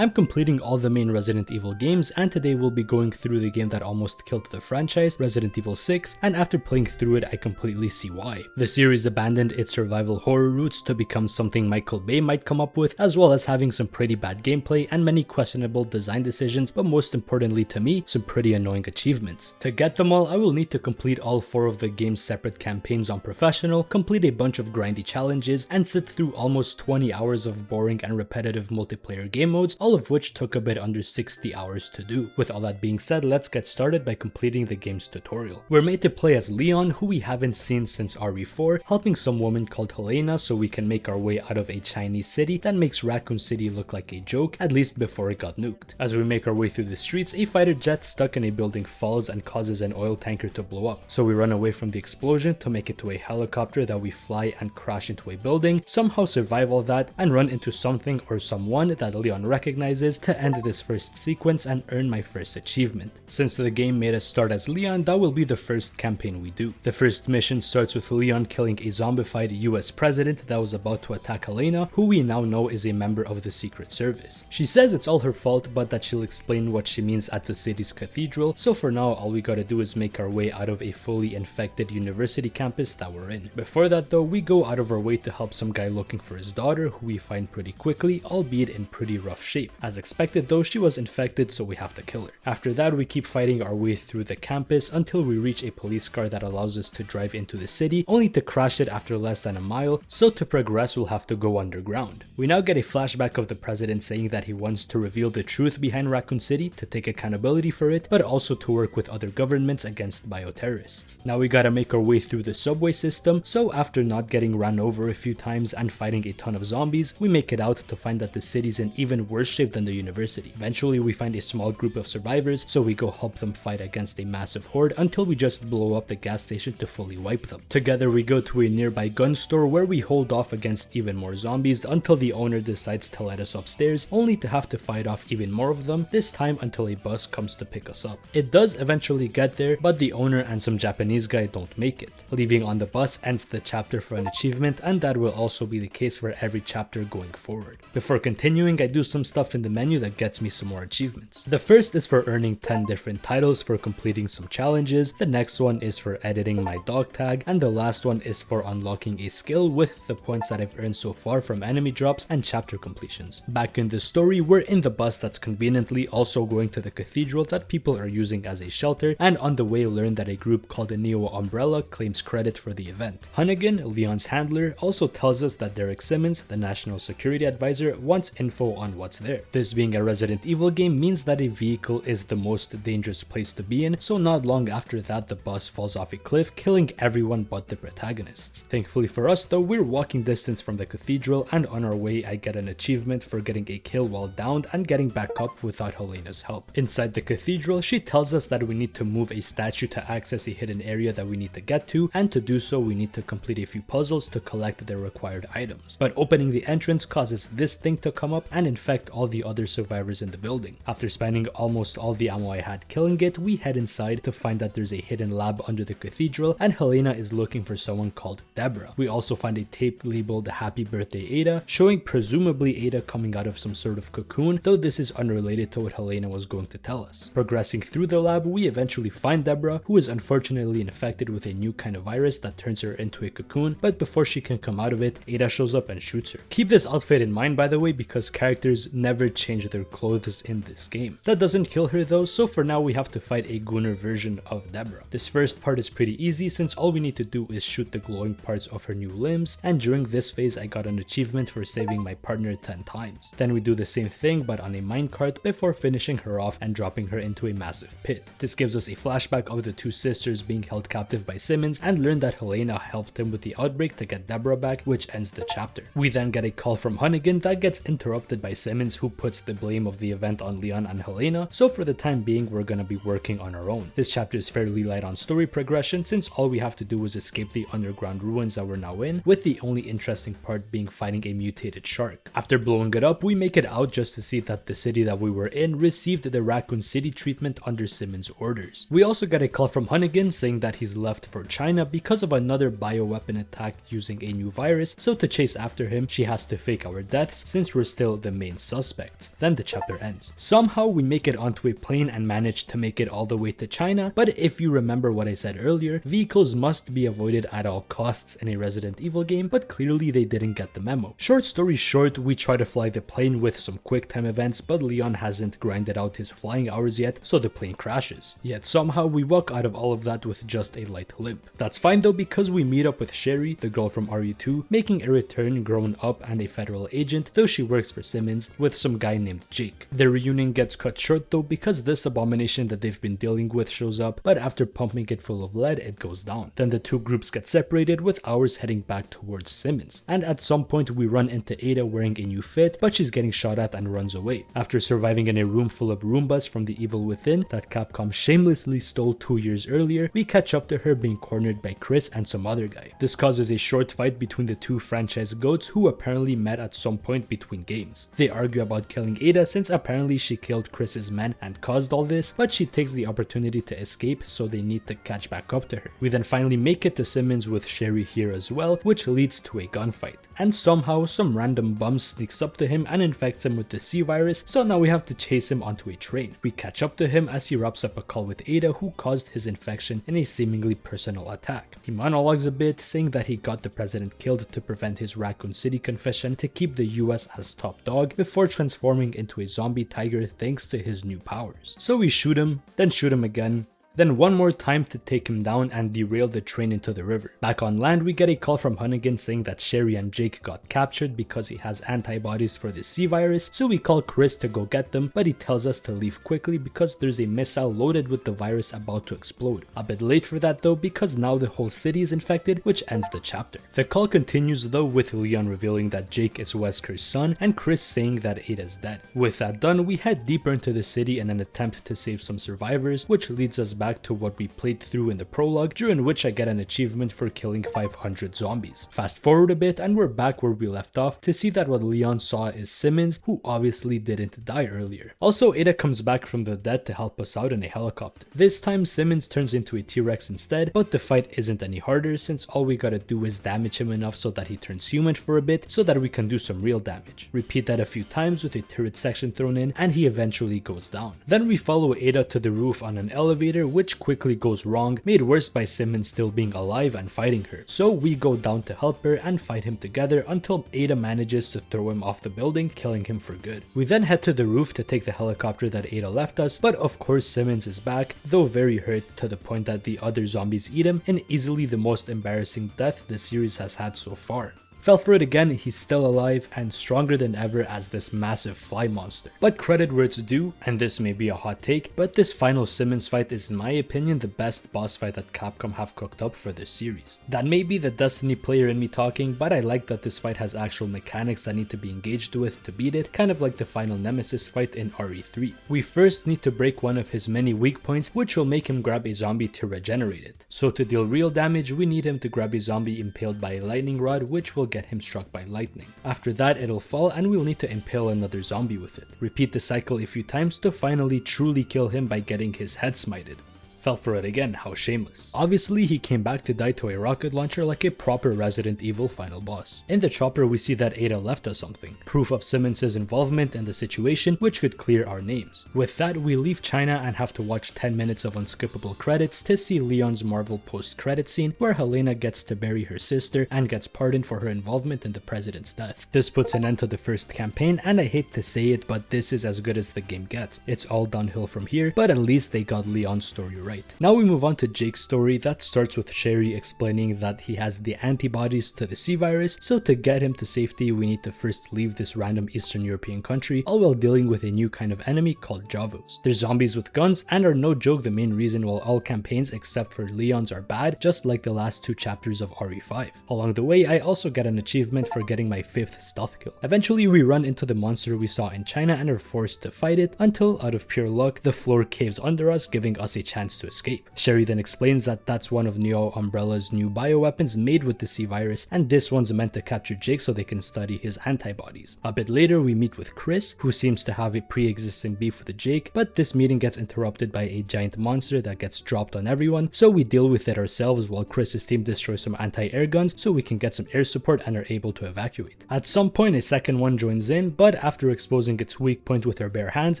I'm completing all the main Resident Evil games, and today we'll be going through the game that almost killed the franchise, Resident Evil 6, and after playing through it I completely see why. The series abandoned its survival horror roots to become something Michael Bay might come up with, as well as having some pretty bad gameplay and many questionable design decisions, but most importantly to me, some pretty annoying achievements. To get them all, I will need to complete all 4 of the game's separate campaigns on Professional, complete a bunch of grindy challenges, and sit through almost 20 hours of boring and repetitive multiplayer game modes, all of which took a bit under 60 hours to do. With all that being said, let's get started by completing the game's tutorial. We're made to play as Leon, who we haven't seen since RE4, helping some woman called Helena so we can make our way out of a Chinese city that makes Raccoon City look like a joke, at least before it got nuked. As we make our way through the streets, a fighter jet stuck in a building falls and causes an oil tanker to blow up, so we run away from the explosion to make it to a helicopter that we fly and crash into a building, somehow survive all that, and run into something or someone that Leon recognizes to end this first sequence and earn my first achievement. Since the game made us start as Leon, that will be the first campaign we do. The first mission starts with Leon killing a zombified US president that was about to attack Helena, who we now know is a member of the Secret Service. She says it's all her fault, but that she'll explain what she means at the city's cathedral, so for now all we gotta do is make our way out of a fully infected university campus that we're in. Before that though, we go out of our way to help some guy looking for his daughter, who we find pretty quickly, albeit in pretty rough shape. As expected though, she was infected, so we have to kill her. After that, we keep fighting our way through the campus until we reach a police car that allows us to drive into the city, only to crash it after less than a mile, so to progress we'll have to go underground. We now get a flashback of the president saying that he wants to reveal the truth behind Raccoon City, to take accountability for it, but also to work with other governments against bioterrorists. Now we gotta make our way through the subway system, so after not getting ran over a few times and fighting a ton of zombies, we make it out to find that the city's in even worse shape than the university. Eventually we find a small group of survivors, so we go help them fight against a massive horde until we just blow up the gas station to fully wipe them. Together we go to a nearby gun store where we hold off against even more zombies until the owner decides to let us upstairs, only to have to fight off even more of them, this time until a bus comes to pick us up. It does eventually get there, but the owner and some Japanese guy don't make it. Leaving on the bus ends the chapter for an achievement, and that will also be the case for every chapter going forward. Before continuing, I do some stuff in the menu that gets me some more achievements. The first is for earning 10 different titles for completing some challenges, the next one is for editing my dog tag, and the last one is for unlocking a skill with the points that I've earned so far from enemy drops and chapter completions. Back in the story, we're in the bus that's conveniently also going to the cathedral that people are using as a shelter, and on the way learn that a group called the Neo Umbrella claims credit for the event. Hunnigan, Leon's handler, also tells us that Derek Simmons, the national security advisor, wants info on what's there. This being a Resident Evil game means that a vehicle is the most dangerous place to be in, so not long after that the bus falls off a cliff, killing everyone but the protagonists. Thankfully for us though, we're walking distance from the cathedral, and on our way I get an achievement for getting a kill while downed and getting back up without Helena's help. Inside the cathedral, she tells us that we need to move a statue to access a hidden area that we need to get to, and to do so we need to complete a few puzzles to collect the required items. But opening the entrance causes this thing to come up and infect all the other survivors in the building. After spending almost all the ammo I had killing it, we head inside to find that there's a hidden lab under the cathedral, and Helena is looking for someone called Deborah. We also find a tape labeled Happy Birthday Ada, showing presumably Ada coming out of some sort of cocoon, though this is unrelated to what Helena was going to tell us. Progressing through the lab, we eventually find Deborah, who is unfortunately infected with a new kind of virus that turns her into a cocoon, but before she can come out of it, Ada shows up and shoots her. Keep this outfit in mind by the way, because characters never change their clothes in this game. That doesn't kill her though, so for now we have to fight a gooner version of Deborah. This first part is pretty easy since all we need to do is shoot the glowing parts of her new limbs, and during this phase I got an achievement for saving my partner 10 times. Then we do the same thing but on a minecart before finishing her off and dropping her into a massive pit. This gives us a flashback of the two sisters being held captive by Simmons, and learn that Helena helped him with the outbreak to get Deborah back, which ends the chapter. We then get a call from Hunnigan that gets interrupted by Simmons, who puts the blame of the event on Leon and Helena, so for the time being we're gonna be working on our own. This chapter is fairly light on story progression since all we have to do is escape the underground ruins that we're now in, with the only interesting part being fighting a mutated shark. After blowing it up, we make it out just to see that the city that we were in received the Raccoon City treatment under Simmons' orders. We also get a call from Hunnigan saying that he's left for China because of another bioweapon attack using a new virus, so to chase after him she has to fake our deaths since we're still the main suspect. suspects. Then the chapter ends. Somehow we make it onto a plane and manage to make it all the way to China, but if you remember what I said earlier, vehicles must be avoided at all costs in a Resident Evil game, but clearly they didn't get the memo. Short story short, we try to fly the plane with some quick time events, but Leon hasn't grinded out his flying hours yet, so the plane crashes. Yet somehow we walk out of all of that with just a light limp. That's fine though, because we meet up with Sherry, the girl from RE2, making a return grown up and a federal agent, though she works for Simmons, with some guy named Jake. Their reunion gets cut short though because this abomination that they've been dealing with shows up, but after pumping it full of lead, it goes down. Then the two groups get separated, with ours heading back towards Simmons, and at some point we run into Ada wearing a new fit, but she's getting shot at and runs away. After surviving in a room full of Roombas from the evil within that Capcom shamelessly stole 2 years earlier, we catch up to her being cornered by Chris and some other guy. This causes a short fight between the two franchise goats who apparently met at some point between games. They argue about killing Ada since apparently she killed Chris's men and caused all this, but she takes the opportunity to escape, so they need to catch back up to her. We then finally make it to Simmons with Sherry here as well, which leads to a gunfight. And somehow some random bum sneaks up to him and infects him with the C virus, so now we have to chase him onto a train. We catch up to him as he wraps up a call with Ada, who caused his infection in a seemingly personal attack. He monologues a bit, saying that he got the president killed to prevent his Raccoon City confession to keep the US as top dog before transforming into a zombie tiger thanks to his new powers. So we shoot him, then shoot him again, then one more time to take him down and derail the train into the river. Back on land, we get a call from Hunnigan saying that Sherry and Jake got captured because he has antibodies for the C virus, so we call Chris to go get them, but he tells us to leave quickly because there's a missile loaded with the virus about to explode. A bit late for that though, because now the whole city is infected, which ends the chapter. The call continues though, with Leon revealing that Jake is Wesker's son and Chris saying that Ada's dead. With that done, we head deeper into the city in an attempt to save some survivors, which leads us back to what we played through in the prologue, during which I get an achievement for killing 500 zombies. Fast forward a bit and we're back where we left off to see that what Leon saw is Simmons, who obviously didn't die earlier. Also, Ada comes back from the dead to help us out in a helicopter. This time Simmons turns into a T-Rex instead, but the fight isn't any harder since all we gotta do is damage him enough so that he turns human for a bit so that we can do some real damage. Repeat that a few times with a turret section thrown in and he eventually goes down. Then we follow Ada to the roof on an elevator, which quickly goes wrong, made worse by Simmons still being alive and fighting her. So we go down to help her and fight him together until Ada manages to throw him off the building, killing him for good. We then head to the roof to take the helicopter that Ada left us, but of course Simmons is back, though very hurt to the point that the other zombies eat him in easily the most embarrassing death the series has had so far. Fell for it again, he's still alive and stronger than ever as this massive fly monster. But credit where it's due, and this may be a hot take, but this final Simmons fight is in my opinion the best boss fight that Capcom have cooked up for this series. That may be the Destiny player in me talking, but I like that this fight has actual mechanics that need to be engaged with to beat it, kind of like the final Nemesis fight in RE3. We first need to break one of his many weak points, which will make him grab a zombie to regenerate it. So to deal real damage, we need him to grab a zombie impaled by a lightning rod, which will get him struck by lightning. After that, it'll fall and we'll need to impale another zombie with it. Repeat the cycle a few times to finally truly kill him by getting his head smited. Fell for it again, how shameless. Obviously, he came back to die to a rocket launcher like a proper Resident Evil final boss. In the chopper, we see that Ada left us something. Proof of Simmons' involvement in the situation, which could clear our names. With that, we leave China and have to watch 10 minutes of unskippable credits to see Leon's Marvel post-credit scene where Helena gets to bury her sister and gets pardoned for her involvement in the president's death. This puts an end to the first campaign, and I hate to say it, but this is as good as the game gets. It's all downhill from here, but at least they got Leon's story right. Now we move on to Jake's story that starts with Sherry explaining that he has the antibodies to the C virus, so to get him to safety we need to first leave this random Eastern European country, all while dealing with a new kind of enemy called Javos. They're zombies with guns and are no joke the main reason why all campaigns except for Leon's are bad, just like the last 2 chapters of RE5. Along the way I also get an achievement for getting my 5th stealth kill. Eventually we run into the monster we saw in China and are forced to fight it until, out of pure luck, the floor caves under us, giving us a chance to escape. Sherry then explains that that's one of Neo Umbrella's new bioweapons made with the C virus, and this one's meant to capture Jake so they can study his antibodies. A bit later we meet with Chris, who seems to have a pre-existing beef with Jake, but this meeting gets interrupted by a giant monster that gets dropped on everyone, so we deal with it ourselves while Chris's team destroys some anti-air guns so we can get some air support and are able to evacuate. At some point a second one joins in, but after exposing its weak point with our bare hands,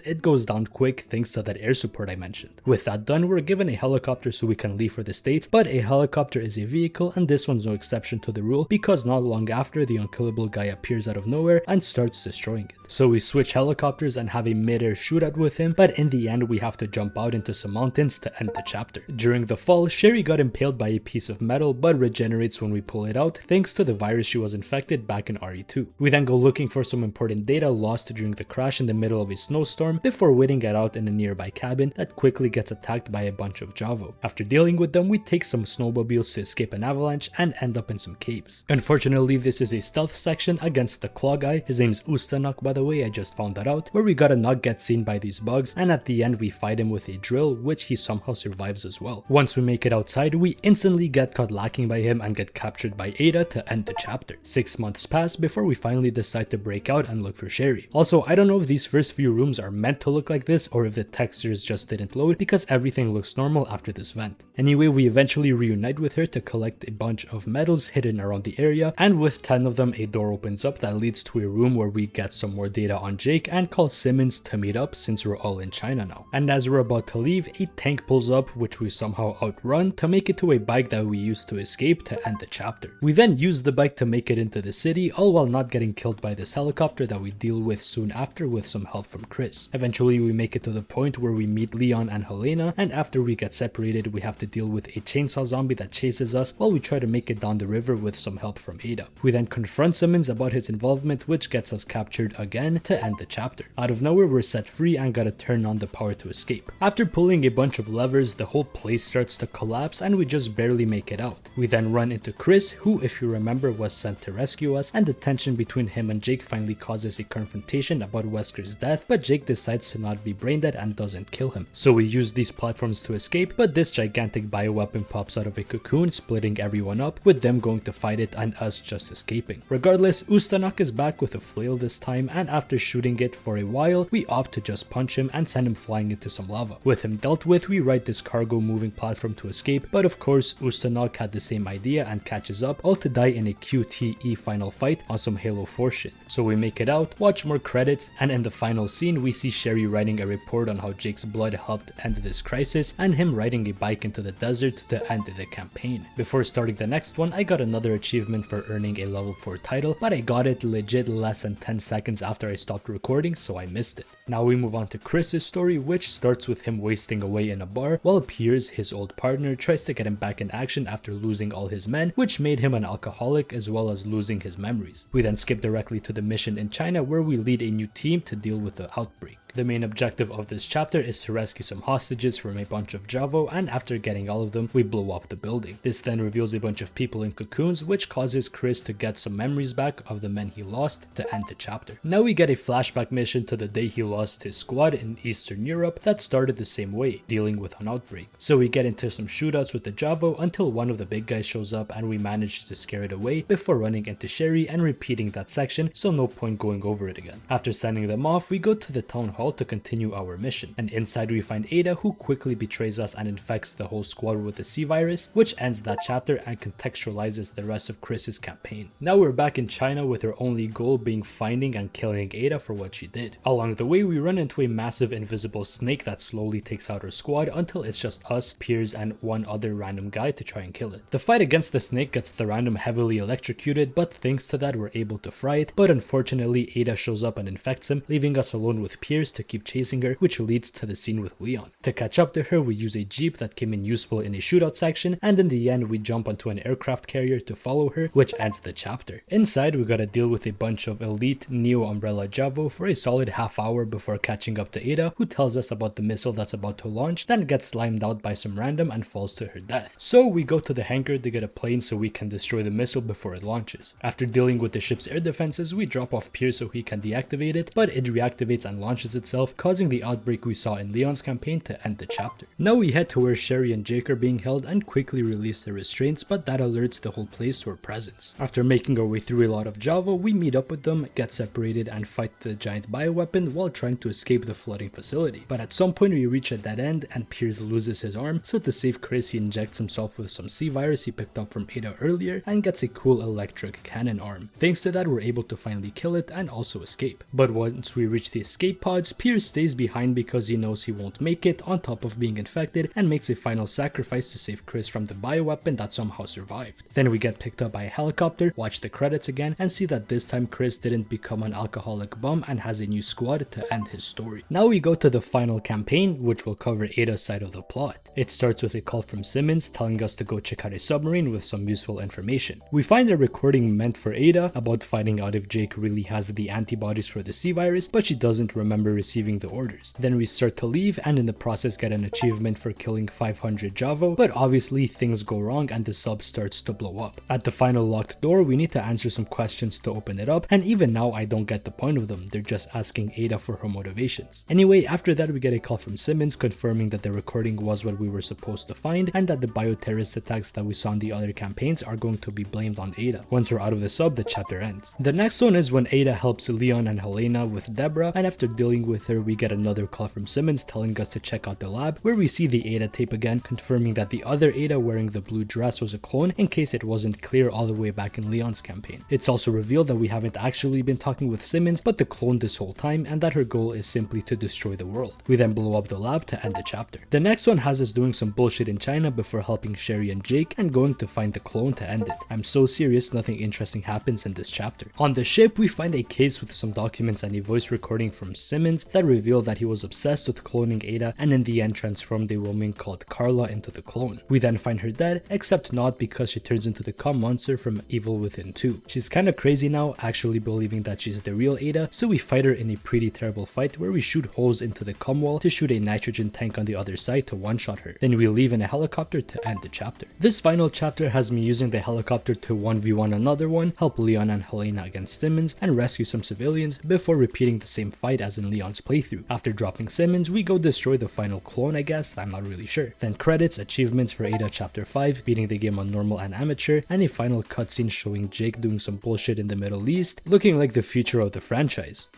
it goes down quick thanks to that air support I mentioned. With that done, we're given a helicopter so we can leave for the States, but a helicopter is a vehicle and this one's no exception to the rule because not long after the unkillable guy appears out of nowhere and starts destroying it. So we switch helicopters and have a mid-air shootout with him, but in the end we have to jump out into some mountains to end the chapter. During the fall, Sherry got impaled by a piece of metal but regenerates when we pull it out thanks to the virus she was infected back in RE2. We then go looking for some important data lost during the crash in the middle of a snowstorm before waiting it out in a nearby cabin that quickly gets attacked by a bunch of Javo. After dealing with them, we take some snowmobiles to escape an avalanche and end up in some caves. Unfortunately, this is a stealth section against the claw guy. His name's Ustanok, by the way, I just found that out, where we gotta not get seen by these bugs, and at the end we fight him with a drill, which he somehow survives as well. Once we make it outside, we instantly get caught lacking by him and get captured by Ada to end the chapter. 6 months pass before we finally decide to break out and look for Sherry. Also, I don't know if these first few rooms are meant to look like this or if the textures just didn't load because everything looks normal after this vent. Anyway, we eventually reunite with her to collect a bunch of medals hidden around the area, and with 10 of them a door opens up that leads to a room where we get some more data on Jake and call Simmons to meet up since we're all in China now. And as we're about to leave, a tank pulls up which we somehow outrun to make it to a bike that we used to escape to end the chapter. We then use the bike to make it into the city, all while not getting killed by this helicopter that we deal with soon after with some help from Chris. Eventually we make it to the point where we meet Leon and Helena, and after we get separated we have to deal with a chainsaw zombie that chases us while we try to make it down the river with some help from Ada. We then confront Simmons about his involvement, which gets us captured again to end the chapter. Out of nowhere we're set free and gotta turn on the power to escape. After pulling a bunch of levers, the whole place starts to collapse and we just barely make it out. We then run into Chris, who if you remember was sent to rescue us, and the tension between him and Jake finally causes a confrontation about Wesker's death, but Jake decides to not be brain dead and doesn't kill him. So we use these platforms to escape, but this gigantic bioweapon pops out of a cocoon, splitting everyone up, with them going to fight it and us just escaping. Regardless, Ustanok is back with a flail this time, and after shooting it for a while, we opt to just punch him and send him flying into some lava. With him dealt with, we ride this cargo moving platform to escape, but of course Ustanok had the same idea and catches up, all to die in a QTE final fight on some Halo 4 shit. So we make it out, watch more credits, and in the final scene we see Sherry writing a report on how Jake's blood helped end this crisis and him riding a bike into the desert to end the campaign. Before starting the next one, I got another achievement for earning a level 4 title, but I got it legit less than 10 seconds after I stopped recording, so I missed it. Now we move on to Chris's story, which starts with him wasting away in a bar while Piers, his old partner, tries to get him back in action after losing all his men, which made him an alcoholic as well as losing his memories. We then skip directly to the mission in China where we lead a new team to deal with the outbreak. The main objective of this chapter is to rescue some hostages from a bunch of Javo, and after getting all of them, we blow up the building. This then reveals a bunch of people in cocoons, which causes Chris to get some memories back of the men he lost to end the chapter. Now we get a flashback mission to the day he lost his squad in Eastern Europe that started the same way, dealing with an outbreak. So we get into some shootouts with the Javo until one of the big guys shows up and we manage to scare it away before running into Sherry and repeating that section, so no point going over it again. After sending them off, we go to the town hall to continue our mission, and inside we find Ada, who quickly betrays us and infects the whole squad with the C virus, which ends that chapter and contextualizes the rest of Chris's campaign. Now we're back in China with our only goal being finding and killing Ada for what she did. Along the way we run into a massive invisible snake that slowly takes out our squad until it's just us, Piers, and one other random guy to try and kill it. The fight against the snake gets the random heavily electrocuted, but thanks to that we're able to fry it, but unfortunately Ada shows up and infects him, leaving us alone with Piers to keep chasing her, which leads to the scene with Leon. To catch up to her, we use a jeep that came in useful in a shootout section, and in the end we jump onto an aircraft carrier to follow her, which ends the chapter. Inside we gotta deal with a bunch of elite Neo Umbrella Javo for a solid half hour before catching up to Ada, who tells us about the missile that's about to launch, then gets slimed out by some random and falls to her death. So we go to the hangar to get a plane so we can destroy the missile before it launches. After dealing with the ship's air defenses, we drop off Piers so he can deactivate it, but it reactivates and launches itself, causing the outbreak we saw in Leon's campaign to end the chapter. Now we head to where Sherry and Jake are being held and quickly release their restraints, but that alerts the whole place to our presence. After making our way through a lot of Java, we meet up with them, get separated, and fight the giant bioweapon while trying to escape the flooding facility. But at some point we reach a dead end and Piers loses his arm, so to save Chris he injects himself with some C virus he picked up from Ada earlier and gets a cool electric cannon arm. Thanks to that we're able to finally kill it and also escape. But once we reach the escape pods, Piers stays behind because he knows he won't make it, on top of being infected, and makes a final sacrifice to save Chris from the bioweapon that somehow survived. Then we get picked up by a helicopter, watch the credits again, and see that this time Chris didn't become an alcoholic bum and has a new squad to end his story. Now we go to the final campaign, which will cover Ada's side of the plot. It starts with a call from Simmons telling us to go check out a submarine with some useful information. We find a recording meant for Ada about finding out if Jake really has the antibodies for the C virus, but she doesn't remember receiving the orders. Then we start to leave and in the process get an achievement for killing 500 Javo, but obviously things go wrong and the sub starts to blow up. At the final locked door, we need to answer some questions to open it up, and even now I don't get the point of them, they're just asking Ada for her motivations. Anyway, after that we get a call from Simmons confirming that the recording was what we were supposed to find and that the bioterrorist attacks that we saw in the other campaigns are going to be blamed on Ada. Once we're out of the sub, the chapter ends. The next one is when Ada helps Leon and Helena with Deborah, and after dealing with her we get another call from Simmons telling us to check out the lab, where we see the Ada tape again, confirming that the other Ada wearing the blue dress was a clone in case it wasn't clear all the way back in Leon's campaign. It's also revealed that we haven't actually been talking with Simmons but the clone this whole time, and that her goal is simply to destroy the world. We then blow up the lab to end the chapter. The next one has us doing some bullshit in China before helping Sherry and Jake and going to find the clone to end it. I'm so serious, nothing interesting happens in this chapter. On the ship we find a case with some documents and a voice recording from Simmons that reveal that he was obsessed with cloning Ada and in the end transformed a woman called Carla into the clone. We then find her dead, except not because she turns into the cum monster from Evil Within 2. She's kinda crazy now, actually believing that she's the real Ada, so we fight her in a pretty terrible fight where we shoot holes into the cum wall to shoot a nitrogen tank on the other side to one-shot her. Then we leave in a helicopter to end the chapter. This final chapter has me using the helicopter to 1v1 another one, help Leon and Helena against Simmons, and rescue some civilians before repeating the same fight as in Leon's playthrough. After dropping Simmons, we go destroy the final clone, I guess, I'm not really sure. Then credits, achievements for Ada chapter 5, beating the game on normal and amateur, and a final cutscene showing Jake doing some bullshit in the Middle East, looking like the future of the franchise.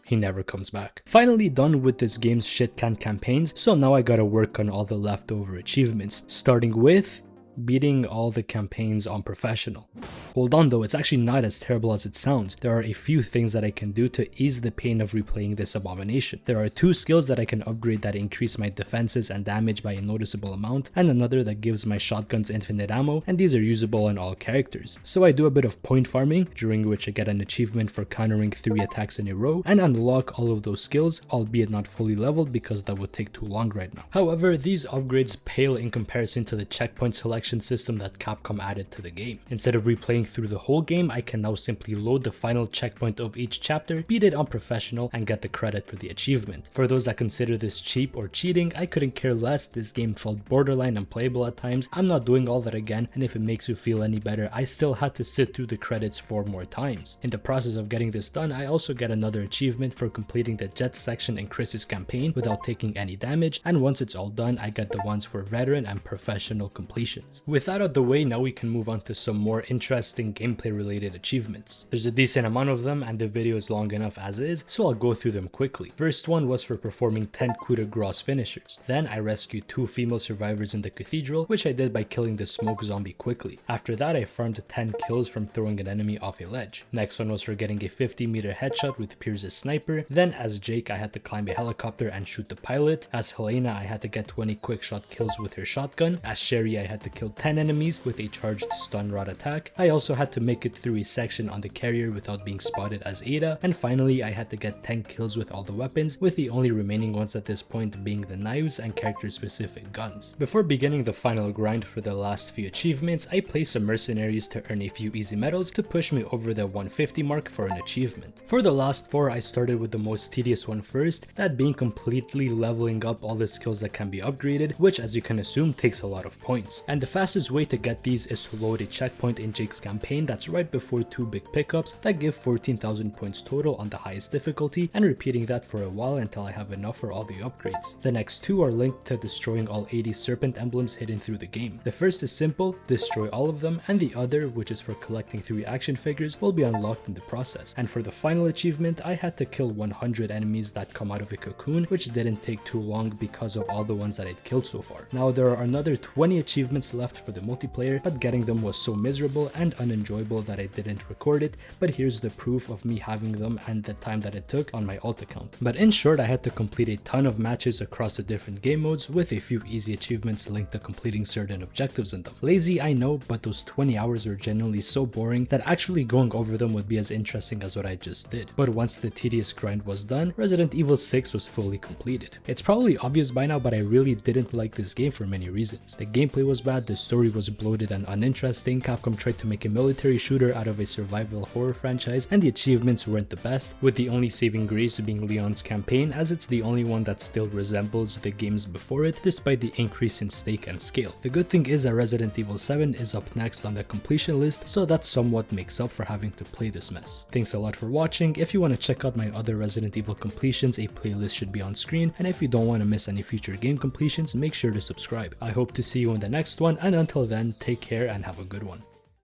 He never comes back. Finally done with this game's shit can campaigns, so now I gotta work on all the leftover achievements, starting with beating all the campaigns on professional. Hold on though, it's actually not as terrible as it sounds. There are a few things that I can do to ease the pain of replaying this abomination. There are 2 skills that I can upgrade that increase my defenses and damage by a noticeable amount, and another that gives my shotguns infinite ammo, and these are usable on all characters. So I do a bit of point farming, during which I get an achievement for countering 3 attacks in a row, and unlock all of those skills, albeit not fully leveled because that would take too long right now. However, these upgrades pale in comparison to the checkpoint selection system that Capcom added to the game. Instead of replaying through the whole game, I can now simply load the final checkpoint of each chapter, beat it on professional, and get the credit for the achievement. For those that consider this cheap or cheating, I couldn't care less. This game felt borderline unplayable at times. I'm not doing all that again, and if it makes you feel any better, I still had to sit through the credits 4 more times. In the process of getting this done, I also get another achievement for completing the jet section in Chris's campaign without taking any damage, and once it's all done, I get the ones for veteran and professional completions. With that out of the way, now we can move on to some more interesting gameplay related achievements. There's a decent amount of them and the video is long enough as is, so I'll go through them quickly. First one was for performing 10 coup de grace finishers. Then I rescued 2 female survivors in the cathedral, which I did by killing the smoke zombie quickly. After that, I farmed 10 kills from throwing an enemy off a ledge. Next one was for getting a 50-meter headshot with Pierce's sniper. Then as Jake, I had to climb a helicopter and shoot the pilot. As Helena, I had to get 20 quick shot kills with her shotgun. As Sherry, I had to kill 10 enemies with a charged stun rod attack. I also had to make it through a section on the carrier without being spotted as Ada. And finally, I had to get 10 kills with all the weapons, with the only remaining ones at this point being the knives and character specific guns. Before beginning the final grind for the last few achievements, I played some mercenaries to earn a few easy medals to push me over the 150 mark for an achievement. For the last 4, I started with the most tedious one first, that being completely leveling up all the skills that can be upgraded, which as you can assume takes a lot of points. And the fastest way to get these is to load a checkpoint in Jake's campaign that's right before 2 big pickups that give 14,000 points total on the highest difficulty, and repeating that for a while until I have enough for all the upgrades. The next 2 are linked to destroying all 80 serpent emblems hidden through the game. The first is simple, destroy all of them, and the other, which is for collecting 3 action figures, will be unlocked in the process. And for the final achievement, I had to kill 100 enemies that come out of a cocoon, which didn't take too long because of all the ones that I'd killed so far. Now there are another 20 achievements left for the multiplayer, but getting them was so miserable and unenjoyable that I didn't record it, but here's the proof of me having them and the time that it took on my alt account. But in short, I had to complete a ton of matches across the different game modes with a few easy achievements linked to completing certain objectives in them. Lazy, I know, but those 20 hours were genuinely so boring that actually going over them would be as interesting as what I just did. But once the tedious grind was done, Resident Evil 6 was fully completed. It's probably obvious by now, but I really didn't like this game for many reasons. The gameplay was bad, the story was bloated and uninteresting, Capcom tried to make a military shooter out of a survival horror franchise, and the achievements weren't the best, with the only saving grace being Leon's campaign, as it's the only one that still resembles the games before it, despite the increase in stake and scale. The good thing is that Resident Evil 7 is up next on the completion list, so that somewhat makes up for having to play this mess. Thanks a lot for watching. If you want to check out my other Resident Evil completions, a playlist should be on screen, and if you don't want to miss any future game completions, make sure to subscribe. I hope to see you in the next one, and until then, take care and have a good one.